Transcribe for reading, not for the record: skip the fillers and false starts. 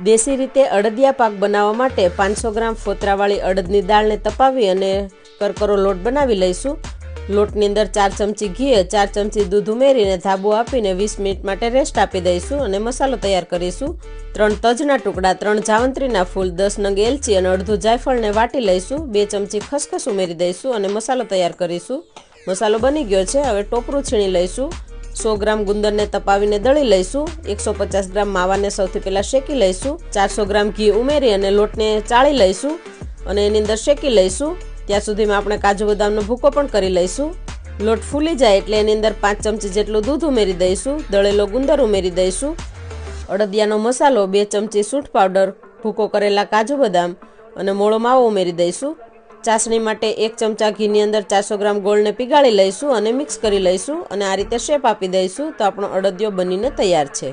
દેશી રીતે અડદિયા પાક બનાવવા માટે 500 ગ્રામ ફોતરાવાળી અડદની દાળને તપાવી અને કરકરો લોટ બનાવી લઈશું। લોટની અંદર 4 ચમચી ઘી 4 ચમચી દૂધ ઉમેરીને ધાબો આપીને 20 મિનિટ માટે રેસ્ટ આપી દઈશું અને મસાલો તૈયાર કરીશું। 3 તજના ટુકડા, 3 જાવંત્રીના ફૂલ, 10 નંગ એલચી અને અડધું જાયફળને વાટી લઈશું। 2 ચમચી ખસખસ ઉમેરી દઈશું અને મસાલો તૈયાર કરીશું। મસાલો બની ગયો છે। હવે ટોપરું છીણી લઈશું। 100 ગ્રામ ગુંદરને તપાવીને દળી લઈશું। 150 ગ્રામ માવાને સૌથી પહેલા શેકી લઈશું। 400 ગ્રામ ઘી ઉમેરી અને લોટને ચાળી લઈશું અને એની અંદર શેકી લઈશું। ત્યાં સુધીમાં આપણે કાજુ બદામનો ભૂકો પણ કરી લઈશું। લોટ ફૂલી જાય એટલે એની અંદર 5 ચમચી જેટલું દૂધ ઉમેરી દઈશું। દળેલો ગુંદર ઉમેરી દઈશું। અડદિયાનો મસાલો, 2 ચમચી સૂંઠ પાવડર, ભૂકો કરેલા કાજુ બદામ અને મોળો માવો ઉમેરી દઈશું। ચાસણી માટે 1 ચમચા ઘીની અંદર 400 ગ્રામ ગોળને પીગાળી લઈશું અને મિક્સ કરી લઈશું અને આ રીતે શેપ આપી દઈશું તો આપણો અડદિયો બનીને તૈયાર છે।